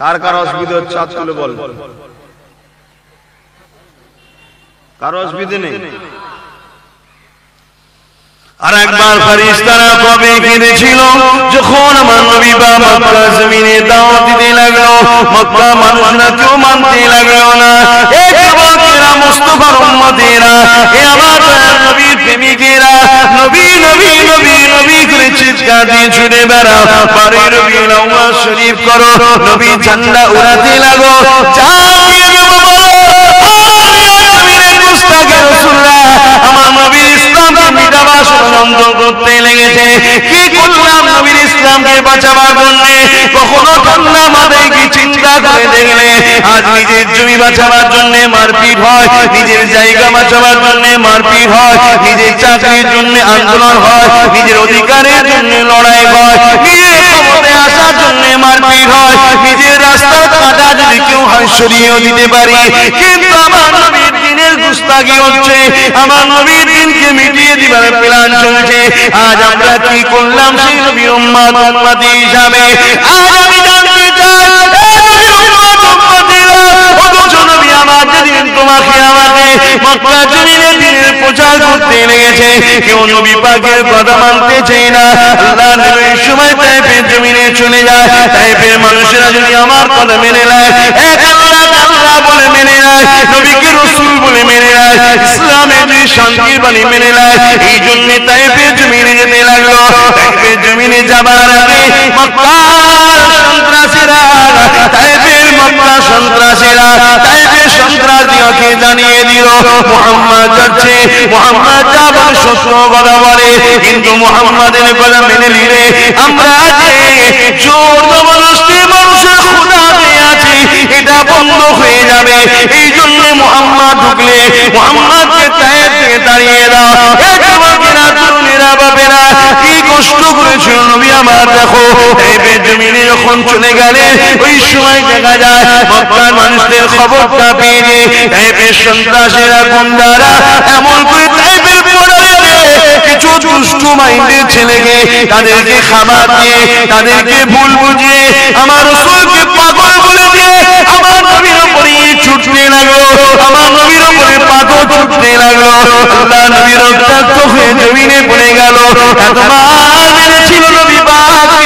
কার কার অসুবিধা হচ্ছে হাত তুলে বল। কারো অসুবিধা নেই?
আর একবার ফেরেশতারা কবে কেঁদেছিল, যখন আমার নবী মক্কা জমিনে দাওয়াত দিতে লাগলো, মক্কা মানুষরা কেউ মানতে লাগলো না। এ যুবকেরা, মুস্তাফার উম্মতেরা, এ আমার নবীর প্রেমিকেরা, নবী নবী নবী নবী করে চিৎকার দিয়ে ছুটে বেড়াও, বাড়ি নবী নওয়াজ শরীফ করো, নবী ঝান্ডা উড়াতে লাগো, আমার নবীর ইসলামকে মিটাবার ষড়যন্ত্র করতে লেগেছে। কি করলাম নবীর ইসলামকে বাঁচাবার জন্য? কখনো ঠান্ডা মাথায় কি চিন্তা করে দেখলে আজ নিজের জমি বাঁচাবার জন্য মারপিট হয়, নিজের জায়গা বাঁচাবার জন্য মারপিট হয়, নিজের চাকরির জন্য আন্দোলন হয়, নিজের অধিকারের জন্য লড়াই হয়, নিজের ক্ষমতায় আসার জন্য মারপিট হয়, নিজের রাস্তার কাঁটা যদি কেউ হয় সরিয়েও দিতে পারি, কিন্তু আমার নবীর দিনের গুস্তাখি হচ্ছে, আমার নবীর দিনকে মিটিয়ে দিবার প্ল্যান চলছে। আজ আমরা কি করলাম সেই নবীর উম্মত উম্মতি হিসাবে? আজ আমি জানতে চাই, আমার যেদিন তোমাকে আমাকে মক্কা জমিনে দিনের প্রচার করতে লেগেছে, কেউ নবী পাকের কথা মানতে চাই না। আল্লাহ নবীর সময় তাইফের জমিনে চলে যায়, তাইফের মানুষেরা যদি আমার কথা মেনে নেয়, এক আল্লাহ আল্লাহ বলে মেনে নেয়, নবীকে রাসূল বলে মেনে নেয়, ইসলামের যে শান্তির বাণী মেনে নেয়, এই জন্য তাইফের জমিনে যেতে লাগলো। তাইফের জমিনে যাবার আগে মক্কার সন্ত্রাসীরা, তাইফের মক্কা সন্ত্রাসীরা, তাইফের সন্ত্রাসীকে জানিয়ে দিল মুহাম্মদ যাচ্ছে, মুহাম্মদ যাবে, সত্য কথা বলে, কিন্তু মুহাম্মাদের কথা মেনে নিলে আমরা যে জোর জবরদস্তি মানুষের খোদা পেয়ে আছি, এটা বন্ধ হয়ে যাবে। এই জন্য মুহাম্মদ ঢুকলে মুহাম্মদকে তায়েফ থেকে তাড়িয়ে দাও। এ যুবকেরা, তরুণেরা, বাপেরা, কি কষ্ট করেছিল নবী আমার। দেখো তায়েফের জমিনে যখন চলে গেলে, ওই সময় দেখা যায় মক্কার মানুষদের খবরটা পেয়ে যে তায়েফের সন্ত্রাসীরা, গুন্ডারা এমন করে তায়েফের বর্ডারে কিছু দুষ্টু মাইন্ডের ছেলেকে তাদেরকে খাবার দিয়ে, তাদেরকে ভুল বুঝিয়ে আমার রাসূলকে পাগল বলে দিয়ে আমার নবীর উপরে ছুটতে লাগলো, আমার নবীর উপরে পাথর ছুটতে লাগলো। আল্লাহ নবী রক্তাক্ত হয়ে জমিনে পড়ে গেল। এতবার মেরেছিল নবী পাককে,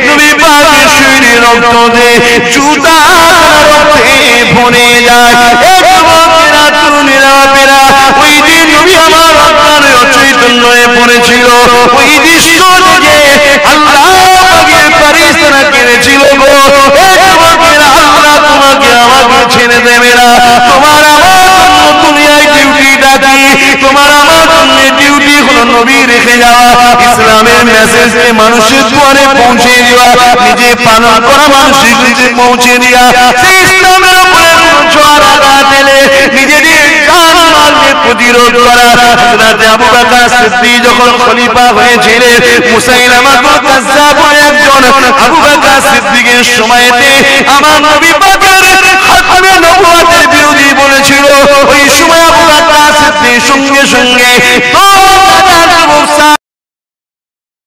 নবী পাকের শরীরে রক্ত দিয়ে জুতা রক্তে ভরে যায়। এ যুবকেরা, তরুণেরা, বাপেরা, ওই দিন নবী আমার অন্তরে অচৈতন্য হয়ে পড়েছিল। ওই দৃশ্য দেখে আল্লাহ পাকের ফেরেশতারা কেঁদেছিল, গো এ যুবকেরা, আল্লাহ তোমাকে আমাকে ছেড়ে দেবে না। তোমার আমার জন্য দুনিয়ায় ডিউটিটা কি? তোমার আমার জন্য ডিউটি হলো নবী রেখে যাওয়া, ইসলামের মেসেজকে মানুষের দুয়ারে পৌঁছে দেওয়া, নিজে পালন করা মানুষের কাছে পৌঁছে দেওয়া, সেই ইসলামের উপরে জোয়ার আঘাত এলে নিজেদের জান মালকে প্রতিরোধ করা। হযরত আবু বকর সিদ্দিক যখন খলিফা হয়েছিলেন, মুসাইলামাতুল কাজ্জাব বলে একজন আবু বকর সিদ্দিকের সময়তে আমার নবী পাকের খাতমে নবুয়তের বিরোধী বলেছিল। ওই সময় আবু বকর সিদ্দিক সঙ্গে সঙ্গে